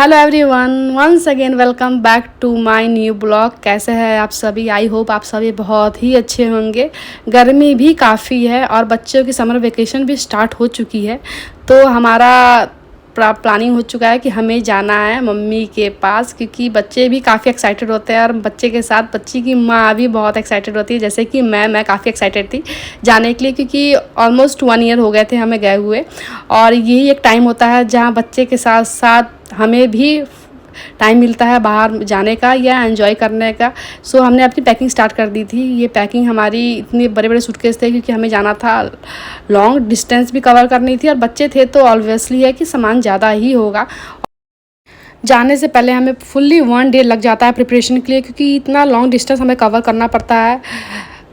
Hello everyone, once again welcome back to my new blog. कैसे हैं आप सभी? आई होप आप सभी बहुत ही अच्छे होंगे। गर्मी भी काफ़ी है और बच्चों की समर वेकेशन भी स्टार्ट हो चुकी है, तो हमारा प्लानिंग हो चुका है कि हमें जाना है मम्मी के पास, क्योंकि बच्चे भी काफ़ी एक्साइटेड होते हैं और बच्चे के साथ बच्ची की माँ भी बहुत एक्साइटेड होती है। जैसे कि मैं काफ़ी एक्साइटेड थी जाने के लिए, क्योंकि ऑलमोस्ट 1 ईयर हो गए थे हमें गए हुए, और यही एक टाइम होता है जहाँ बच्चे के साथ साथ हमें भी टाइम मिलता है बाहर जाने का या एंजॉय करने का। सो हमने अपनी पैकिंग स्टार्ट कर दी थी। ये पैकिंग हमारी इतने बड़े बड़े सूटकेस थे, क्योंकि हमें जाना था, लॉन्ग डिस्टेंस भी कवर करनी थी और बच्चे थे तो ऑब्वियसली है कि सामान ज़्यादा ही होगा। जाने से पहले हमें फुल्ली 1 डे लग जाता है प्रिपरेशन के लिए, क्योंकि इतना लॉन्ग डिस्टेंस हमें कवर करना पड़ता है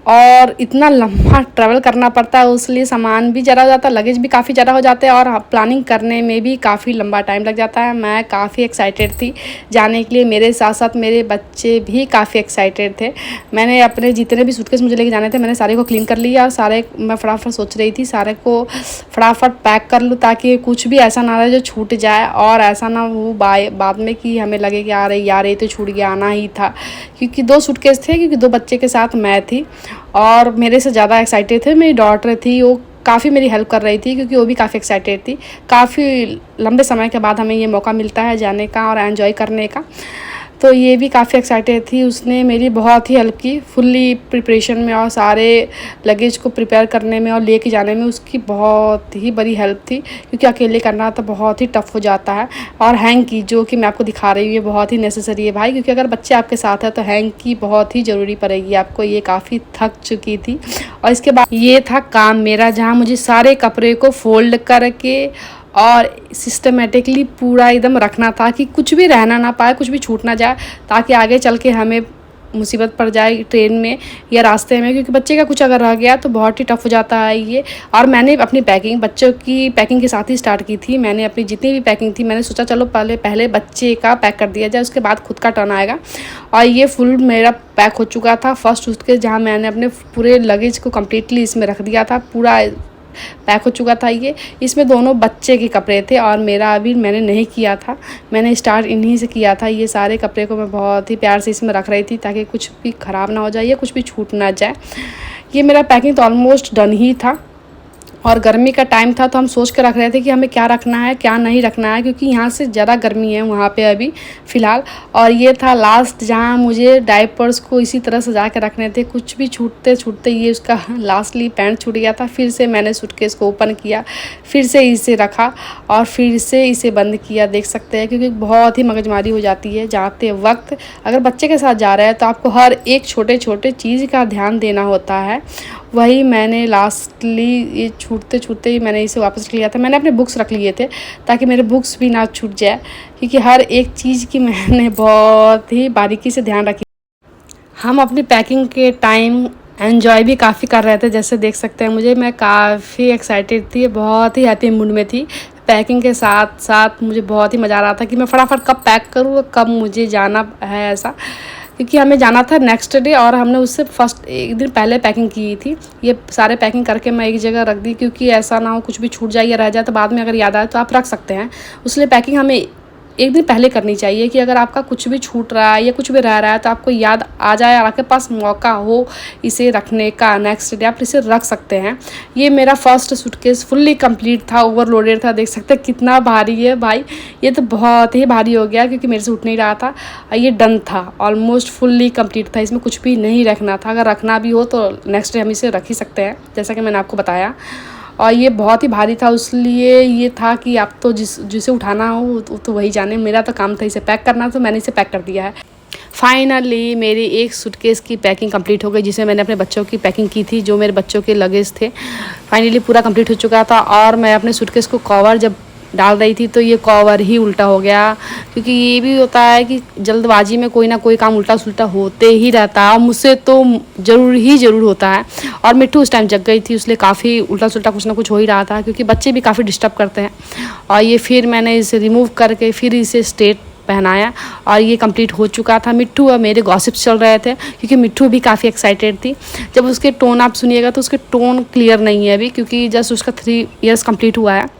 और इतना लंबा ट्रैवल करना पड़ता है, उसलिए सामान भी ज़्यादा हो जाता है, लगेज भी काफ़ी ज़्यादा हो जाते हैं और प्लानिंग करने में भी काफ़ी लंबा टाइम लग जाता है। मैं काफ़ी एक्साइटेड थी जाने के लिए, मेरे साथ साथ मेरे बच्चे भी काफ़ी एक्साइटेड थे। मैंने अपने जितने भी सूटकेस मुझे लेके जाने थे, मैंने सारे को क्लीन कर लिया और सारे मैं फटाफट सोच रही थी सारे को फटाफट पैक कर लूँ, ताकि कुछ भी ऐसा ना रहे जो छूट जाए और ऐसा ना हो बाद में कि हमें लगे कि यार ये तो छूट गया, आना ही था। क्योंकि 2 सूटकेस थे, क्योंकि 2 बच्चे के साथ मैं थी और मेरे से ज़्यादा एक्साइटेड थे मेरी डॉटर थी। वो काफ़ी मेरी हेल्प कर रही थी, क्योंकि वो भी काफ़ी एक्साइटेड थी। काफ़ी लंबे समय के बाद हमें ये मौका मिलता है जाने का और एंजॉय करने का, तो ये भी काफ़ी एक्साइटेड थी। उसने मेरी बहुत ही हेल्प की फुल्ली प्रिपरेशन में और सारे लगेज को प्रिपेयर करने में और लेके जाने में। उसकी बहुत ही बड़ी हेल्प थी, क्योंकि अकेले करना तो बहुत ही टफ़ हो जाता है। और हैंग की, जो कि मैं आपको दिखा रही हूँ, ये बहुत ही नेसेसरी है भाई, क्योंकि अगर बच्चे आपके साथ है तो हैंग की बहुत ही ज़रूरी पड़ेगी आपको। ये काफ़ी थक चुकी थी। और इसके बाद ये था काम मेरा, जहाँ मुझे सारे कपड़े को फोल्ड करके और सिस्टमेटिकली पूरा एकदम रखना था कि कुछ भी रहना ना पाए, कुछ भी छूट ना जाए, ताकि आगे चल के हमें मुसीबत पड़ जाए ट्रेन में या रास्ते में, क्योंकि बच्चे का कुछ अगर रह गया तो बहुत ही टफ हो जाता है ये। और मैंने अपनी पैकिंग बच्चों की पैकिंग के साथ ही स्टार्ट की थी। मैंने अपनी जितनी भी पैकिंग थी, मैंने सोचा चलो पहले बच्चे का पैक कर दिया जाए, उसके बाद खुद का टर्न आएगा। और ये फुल मेरा पैक हो चुका था फर्स्ट उसके, जहाँ मैंने अपने पूरे लगेज को कम्प्लीटली इसमें रख दिया था, पूरा पैक हो चुका था ये। इसमें दोनों बच्चे के कपड़े थे और मेरा अभी मैंने नहीं किया था, मैंने स्टार्ट इन्हीं से किया था। ये सारे कपड़े को मैं बहुत ही प्यार से इसमें रख रही थी, ताकि कुछ भी ख़राब ना हो जाए या कुछ भी छूट ना जाए। ये मेरा पैकिंग तो ऑलमोस्ट डन ही था और गर्मी का टाइम था, तो हम सोच कर रख रहे थे कि हमें क्या रखना है क्या नहीं रखना है, क्योंकि यहाँ से ज़्यादा गर्मी है वहाँ पे अभी फ़िलहाल। और ये था लास्ट, जहाँ मुझे डायपर्स को इसी तरह सजा के रखने थे। कुछ भी छूटते छूटते ये उसका लास्टली पैंट छूट गया था। फिर से मैंने सूटकेस को ओपन किया, फिर से इसे रखा और फिर से इसे बंद किया। देख सकते हैं, क्योंकि बहुत ही मगजमारी हो जाती है जाते वक्त। अगर बच्चे के साथ जा रहे हैं तो आपको हर एक छोटे छोटे चीज़ का ध्यान देना होता है। वही मैंने लास्टली ये छूटते छूटते ही मैंने इसे वापस लिया था। मैंने अपने बुक्स रख लिए थे ताकि मेरे बुक्स भी ना छूट जाए, क्योंकि हर एक चीज़ की मैंने बहुत ही बारीकी से ध्यान रखी। हम अपनी पैकिंग के टाइम एन्जॉय भी काफ़ी कर रहे थे, जैसे देख सकते हैं मैं काफ़ी एक्साइटेड थी, बहुत ही हैप्पी मूड में थी। पैकिंग के साथ साथ मुझे बहुत ही मज़ा आ रहा था कि मैं फटाफट कब पैक करूँ, कब मुझे जाना है ऐसा, क्योंकि हमें जाना था नेक्स्ट डे और हमने उससे फर्स्ट एक दिन पहले पैकिंग की थी। ये सारे पैकिंग करके मैं एक जगह रख दी, क्योंकि ऐसा ना हो कुछ भी छूट जाए या रह जाए तो बाद में अगर याद आए तो आप रख सकते हैं। इसलिए पैकिंग हमें एक दिन पहले करनी चाहिए, कि अगर आपका कुछ भी छूट रहा है या कुछ भी रह रहा है तो आपको याद आ जाए और आपके पास मौका हो इसे रखने का, नेक्स्ट डे आप इसे रख सकते हैं। ये मेरा फर्स्ट सूटकेस फुल्ली कंप्लीट था, ओवरलोडेड था। देख सकते हैं कितना भारी है भाई, ये तो बहुत ही भारी हो गया, क्योंकि मेरे से उठ नहीं रहा था। ये डन था, ऑलमोस्ट फुल्ली कंप्लीट था, इसमें कुछ भी नहीं रखना था। अगर रखना भी हो तो नेक्स्ट डे हम इसे रख ही सकते हैं, जैसा कि मैंने आपको बताया। और ये बहुत ही भारी था, इसलिए ये था कि आप तो जिसे उठाना हो तो वही जाने। मेरा तो काम था इसे पैक करना, तो मैंने इसे पैक कर दिया है। फाइनली मेरी एक सूटकेस की पैकिंग कंप्लीट हो गई, जिसमें मैंने अपने बच्चों की पैकिंग की थी, जो मेरे बच्चों के लगेज थे। फाइनली पूरा कंप्लीट हो चुका था और मैं अपने सूटकेस को कवर जब डाल रही थी तो ये कवर ही उल्टा हो गया, क्योंकि ये भी होता है कि जल्दबाजी में कोई ना कोई काम उल्टा सुल्टा होते ही रहता है और मुझसे तो ज़रूर होता है। और मिट्टू उस टाइम जग गई थी, इसलिए काफ़ी उल्टा सुल्टा कुछ ना कुछ हो ही रहा था, क्योंकि बच्चे भी काफ़ी डिस्टर्ब करते हैं। और ये फिर मैंने इसे रिमूव करके फिर इसे स्ट्रेट पहनाया और ये कंप्लीट हो चुका था। मिट्टू और मेरे गॉसिप्स चल रहे थे, क्योंकि मिट्टू भी काफ़ी एक्साइटेड थी। जब उसके टोन आप सुनिएगा तो उसके टोन क्लियर नहीं है अभी, क्योंकि जस्ट उसका 3 इयर्स कंप्लीट हुआ है।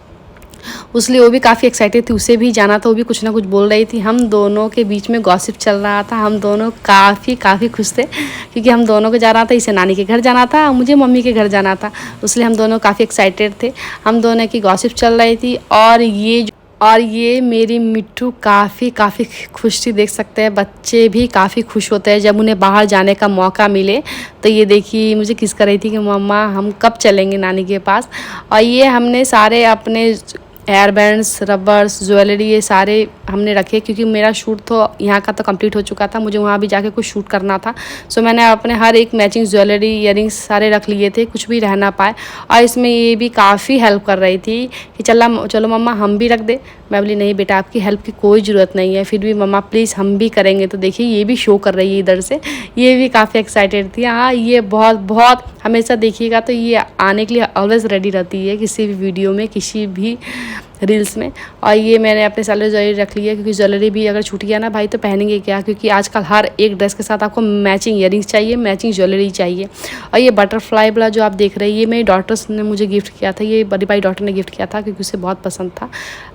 उसलिए वो भी काफ़ी एक्साइटेड थी, उसे भी जाना था, वो भी कुछ ना कुछ बोल रही थी। हम दोनों के बीच में गॉसिप चल रहा था, हम दोनों काफ़ी खुश थे क्योंकि हम दोनों को जाना था, इसे नानी के घर जाना था, मुझे मम्मी के घर जाना था, इसलिए हम दोनों काफ़ी एक्साइटेड थे। हम दोनों की गॉसिप चल रही थी और ये मेरी मिट्टू काफ़ी खुश थी। देख सकते हैं बच्चे भी काफ़ी खुश होते हैं जब उन्हें बाहर जाने का मौका मिले। तो ये देखिए मुझे किस कर रही थी कि मम्मा हम कब चलेंगे नानी के पास। और ये हमने सारे अपने हेयर बैंड्स, रबर्स, ज्वेलरी ये सारे हमने रखे क्योंकि मेरा शूट तो यहाँ का तो कंप्लीट हो चुका था, मुझे वहाँ भी जाके कुछ शूट करना था। सो मैंने अपने हर एक मैचिंग ज्वेलरी, इयरिंग्स सारे रख लिए थे, कुछ भी रह ना पाए। और इसमें ये भी काफ़ी हेल्प कर रही थी कि चलो मम्मा हम भी रख दे। मैं बोली नहीं बेटा, आपकी हेल्प की कोई ज़रूरत नहीं है, फिर भी मम्मा प्लीज़ हम भी करेंगे। तो देखिए ये भी शो कर रही है इधर से, ये भी काफ़ी एक्साइटेड थी। हाँ, ये बहुत हमेशा देखिएगा तो ये आने के लिए ऑलवेज़ रेडी रहती है किसी भी वीडियो में, किसी भी रील्स में। और ये मैंने अपने सारे ज्वेलरी रख ली है क्योंकि ज्वेलरी भी अगर छूट गया ना भाई तो पहनेंगे क्या, क्योंकि आजकल हर एक ड्रेस के साथ आपको मैचिंग इयरिंग्स चाहिए, मैचिंग ज्वेलरी चाहिए। और ये बटरफ्लाई वाला जो आप देख रहे हैं ये मेरी डॉटर्स ने मुझे गिफ्ट किया था, ये बड़ी भाई डॉटर ने गिफ्ट किया था क्योंकि उसे बहुत पसंद था।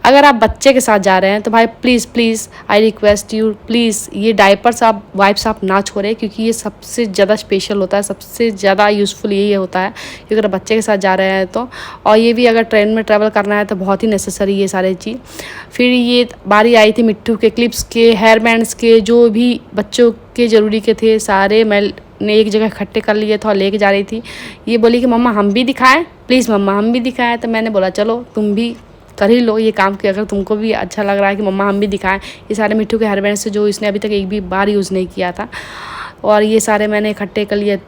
अगर आप बच्चे के साथ जा रहे हैं तो भाई please I request you, please ये डायपर्स आप वाइप्स आप ना छोड़ें क्योंकि ये सबसे ज़्यादा स्पेशल होता है, सबसे ज़्यादा यूज़फुल यही होता है कि अगर बच्चे के साथ जा रहे हैं तो। और ये भी अगर ट्रेन में ट्रैवल करना है तो बहुत ही नेसेसरी ये सारे चीज़। फिर ये बारी आई थी मिट्टू के क्लिप्स के, हेयर बैंड्स के, जो भी बच्चों के ज़रूरी के थे सारे मैं ने एक जगह इकट्ठे कर लिए थे और लेके जा रही थी। ये बोली कि मम्मा हम भी दिखाएं, प्लीज़ मम्मा हम भी दिखाएं। तो मैंने बोला चलो तुम भी कर ही लो ये काम कि अगर तुमको भी अच्छा लग रहा है कि मम्मा हम भी दिखाएं। ये सारे मिट्टू के हेयर बैंड से जो इसने अभी तक एक भी बार यूज़ नहीं किया था, और ये सारे मैंने इकट्ठे कर लिए।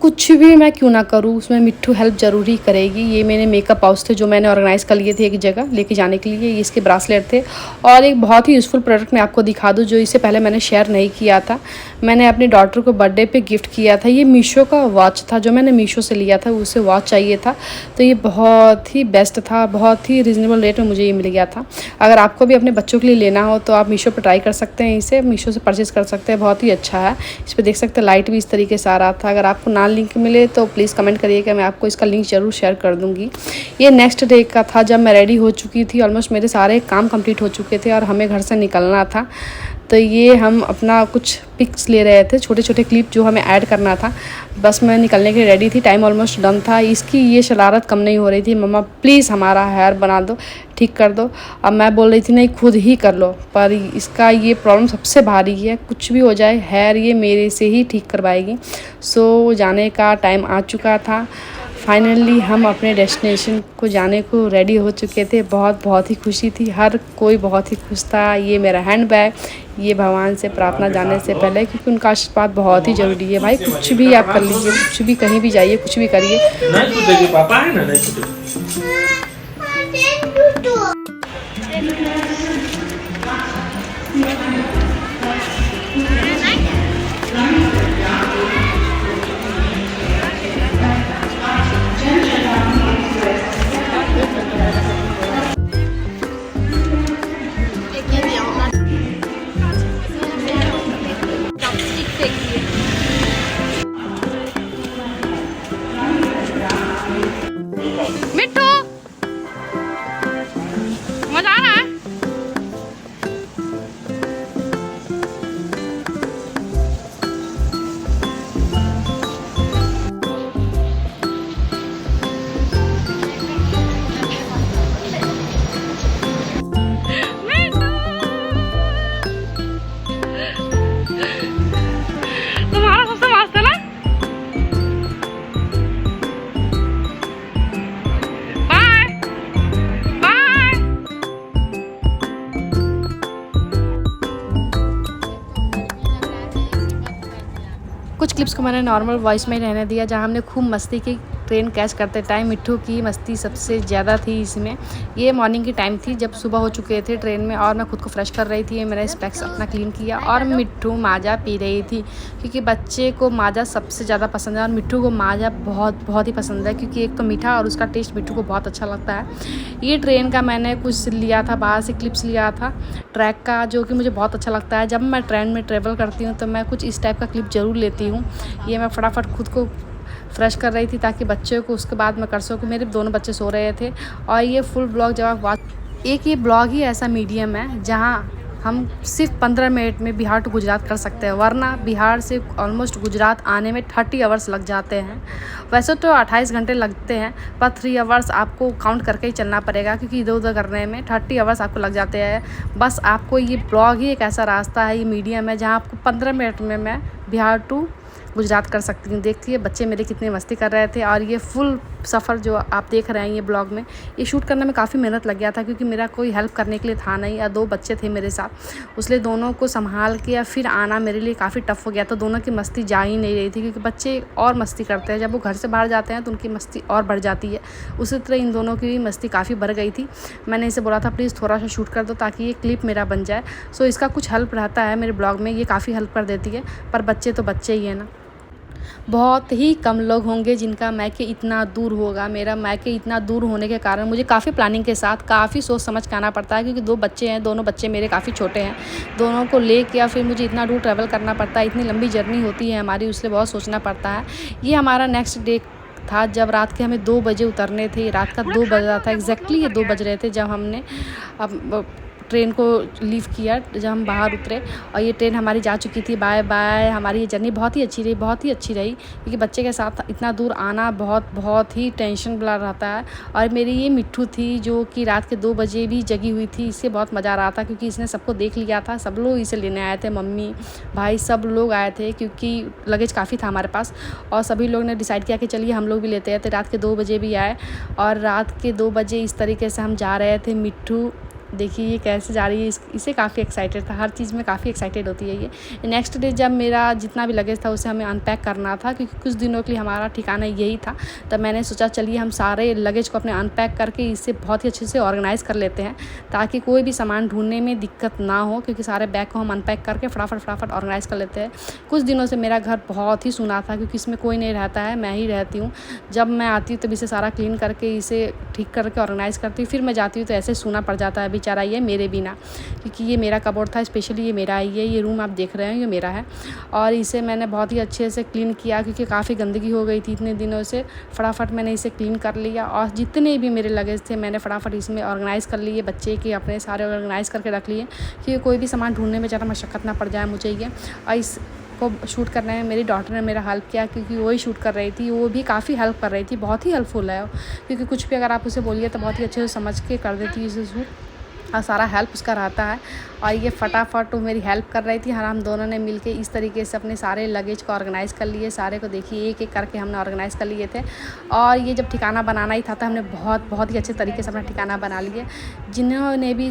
कुछ भी मैं क्यों ना करूँ उसमें मिट्टू हेल्प ज़रूर ही करेगी। ये मेरे मेकअप पाउच थे जो मैंने ऑर्गेनाइज़ कर लिए थे एक जगह लेके जाने के लिए, ये इसके ब्रासलेट थे। और एक बहुत ही यूज़फुल प्रोडक्ट मैं आपको दिखा दूँ जो इससे पहले मैंने शेयर नहीं किया था, मैंने अपनी डॉटर को बर्थडे पे गिफ्ट किया था। ये मीशो का वॉच था जो मैंने मीशो से लिया था, उसे वॉच चाहिए था तो ये बहुत ही बेस्ट था, बहुत ही रिजनेबल रेट में मुझे ये मिल गया था। अगर आपको भी अपने बच्चों के लिए लेना हो तो आप मीशो पर ट्राई कर सकते हैं, इसे मीशो से परचेज़ कर सकते हैं, बहुत ही अच्छा है। इस पर देख सकते हैं लाइट भी इस तरीके से आ रहा था। अगर आपको ना लिंक मिले तो प्लीज़ कमेंट करिएगा, मैं आपको इसका लिंक ज़रूर शेयर कर दूँगी। ये नेक्स्ट डे का था जब मैं रेडी हो चुकी थी, ऑलमोस्ट मेरे सारे काम कंप्लीट हो चुके थे और हमें घर से निकलना था। तो ये हम अपना कुछ पिक्स ले रहे थे, छोटे छोटे क्लिप जो हमें ऐड करना था। बस मैं निकलने के लिए रेडी थी, टाइम ऑलमोस्ट डन था। इसकी ये शरारत कम नहीं हो रही थी, मम्मा प्लीज़ हमारा हेयर बना दो, ठीक कर दो। अब मैं बोल रही थी नहीं खुद ही कर लो, पर इसका ये प्रॉब्लम सबसे भारी है, कुछ भी हो जाए हेयर ये मेरे से ही ठीक करवाएगी। सो जाने का टाइम आ चुका था। फाइनली हम अपने डेस्टिनेशन को जाने को रेडी हो चुके थे। बहुत ही खुशी थी, हर कोई बहुत ही खुश था। ये मेरा हैंड बैग, ये भगवान से प्रार्थना जाने से पहले, क्योंकि उनका आशीर्वाद बहुत ही ज़रूरी है। भाई कुछ भी आप कर लीजिए, कुछ भी कहीं भी जाइए, कुछ भी करिए। नहीं छूटेगी, पापा है ना, नहीं छूटेगी। मिट्टू मजा आ रहा है? तुम्हारा सबसे मस्त है ना? Bye bye. कुछ क्लिप्स को मैंने नॉर्मल वॉइस में ही रहने दिया, जहाँ हमने खूब मस्ती की। ट्रेन कैच करते टाइम मिट्टू की मस्ती सबसे ज़्यादा थी इसमें। ये मॉर्निंग की टाइम थी जब सुबह हो चुके थे ट्रेन में, और मैं खुद को फ्रेश कर रही थी। मैंने स्पेक्स अपना क्लीन किया और मिट्टू माजा पी रही थी क्योंकि बच्चे को माजा सबसे ज़्यादा पसंद है और मिट्टू को माजा बहुत ही पसंद है क्योंकि एक तो मीठा और उसका टेस्ट मिट्टू को बहुत अच्छा लगता है। ये ट्रेन का मैंने कुछ लिया था, बाहर से क्लिप्स लिया था ट्रैक का, जो कि मुझे बहुत अच्छा लगता है। जब मैं ट्रेन में ट्रेवल करती हूँ तो मैं कुछ इस टाइप का क्लिप ज़रूर लेती हूँ। ये मैं फटाफट खुद को फ्रेश कर रही थी ताकि बच्चे को उसके बाद मैं कर सकूँ। मेरे दोनों बच्चे सो रहे थे और ये फुल ब्लॉग जब आप वॉच, एक ये ब्लॉग ही ऐसा मीडियम है जहाँ हम सिर्फ 15 मिनट में बिहार टू गुजरात कर सकते हैं, वरना बिहार से ऑलमोस्ट गुजरात आने में 30 आवर्स लग जाते हैं। वैसे तो 28 घंटे लगते हैं, पर 3 आवर्स आपको काउंट करके ही चलना पड़ेगा क्योंकि इधर उधर करने में 30 आवर्स आपको लग जाते हैं। बस आपको ये ब्लॉग ही एक ऐसा रास्ता है, ये मीडियम है जहाँ आपको 15 मिनट में मैं बिहार टू गुजरात कर सकती हूँ। देखिए बच्चे मेरे कितने मस्ती कर रहे थे और ये फुल सफ़र जो आप देख रहे हैं ये ब्लॉग में, ये शूट करने में काफ़ी मेहनत लग गया था क्योंकि मेरा कोई हेल्प करने के लिए था नहीं या 2 बच्चे थे मेरे साथ, इसलिए दोनों को संभाल के या फिर आना मेरे लिए काफ़ी टफ हो गया था। दोनों की मस्ती जा ही नहीं रही थी क्योंकि बच्चे और मस्ती करते हैं, जब वो घर से बाहर जाते हैं तो उनकी मस्ती और बढ़ जाती है। उसी तरह इन दोनों की भी मस्ती काफ़ी बढ़ गई थी। मैंने इसे बोला था प्लीज़ थोड़ा सा शूट कर दो ताकि ये क्लिप मेरा बन जाए। सो इसका कुछ हेल्प रहता है मेरे ब्लॉग में, ये काफ़ी हेल्प कर देती है, पर बच्चे तो बच्चे ही है ना। बहुत ही कम लोग होंगे जिनका मैके इतना दूर होगा। मेरा मैके इतना दूर होने के कारण मुझे काफ़ी प्लानिंग के साथ काफ़ी सोच समझ के आना पड़ता है क्योंकि 2 बच्चे हैं, दोनों बच्चे मेरे काफ़ी छोटे हैं, दोनों को लेके या फिर मुझे इतना दूर ट्रैवल करना पड़ता है, इतनी लंबी जर्नी होती है हमारी, इसलिए बहुत सोचना पड़ता है। ये हमारा नेक्स्ट डे था जब रात के हमें 2 बजे उतरने थे, रात का 2 बज रहा था, एग्जैक्टली ये 2 बज रहे थे जब हमने अब ट्रेन को लीव किया, जब हम बाहर उतरे और ये ट्रेन हमारी जा चुकी थी। Bye bye. हमारी ये जर्नी बहुत ही अच्छी रही, बहुत ही अच्छी रही क्योंकि बच्चे के साथ इतना दूर आना बहुत ही टेंशन वाला रहता है। और मेरी ये मिट्ठू थी जो कि रात के 2 बजे भी जगी हुई थी, इससे बहुत मज़ा आ रहा था क्योंकि इसने सबको देख लिया था, सब लोग इसे लेने आए थे, मम्मी भाई सब लोग आए थे क्योंकि लगेज काफ़ी था हमारे पास और सभी लोग ने डिसाइड किया कि चलिए हम लोग भी लेते हैं। तो रात के 2 बजे भी आए और रात के 2 बजे इस तरीके से हम जा रहे थे। मिट्ठू देखिए ये कैसे जा रही है, इसे काफ़ी एक्साइटेड था, हर चीज़ में काफ़ी एक्साइटेड होती है ये। नेक्स्ट डे जब मेरा जितना भी लगेज था उसे हमें अनपैक करना था क्योंकि कुछ दिनों के लिए हमारा ठिकाना यही था, तब मैंने सोचा चलिए हम सारे लगेज को अपने अनपैक करके इसे बहुत ही अच्छे से ऑर्गेनाइज़ कर लेते हैं ताकि कोई भी सामान ढूंढने में दिक्कत ना हो, क्योंकि सारे बैग को हम अनपैक करके फटाफट ऑर्गेनाइज़ कर लेते हैं। कुछ दिनों से मेरा घर बहुत ही सूना था क्योंकि इसमें कोई नहीं रहता है, मैं ही रहती हूँ। जब मैं आती हूँ तब इसे सारा क्लीन करके इसे ठीक करके ऑर्गेनाइज़ करती हूँ, फिर मैं जाती हूँ तो ऐसे सूना पड़ जाता है बेचारा ये मेरे बिना, क्योंकि ये मेरा कबोर्ड था, स्पेशली ये मेरा ही है, ये रूम आप देख रहे हैं ये मेरा है। और इसे मैंने बहुत ही अच्छे से क्लीन किया क्योंकि काफ़ी गंदगी हो गई थी इतने दिनों से। फटाफट मैंने इसे क्लीन कर लिया और जितने भी मेरे लगेज थे मैंने फटाफट इसमें ऑर्गेनाइज़ कर लिए, बच्चे के अपने सारे ऑर्गेनाइज़ करके रख लिए क्योंकि कोई भी सामान ढूंढने में ज़्यादा मशक्क़त ना पड़ जाए मुझे ये। और इस को शूट करने में मेरी डॉटर ने मेरा हेल्प किया क्योंकि वो ही शूट कर रही थी, वो भी काफ़ी हेल्प कर रही थी, बहुत ही हेल्पफुल है क्योंकि कुछ भी अगर आप उसे बोलिए तो बहुत ही अच्छे से समझ के कर देती है इसे शूट और सारा हेल्प उसका रहता है। और ये फटाफट वो मेरी हेल्प कर रही थी और हम दोनों ने मिलके इस तरीके से अपने सारे लगेज को ऑर्गेनाइज़ कर लिए। सारे को देखिए एक एक करके हमने ऑर्गेनाइज़ कर लिए थे और ये जब ठिकाना बनाना ही था तो हमने बहुत ही अच्छे तरीके से अपना ठिकाना बना लिए। जिन्होंने भी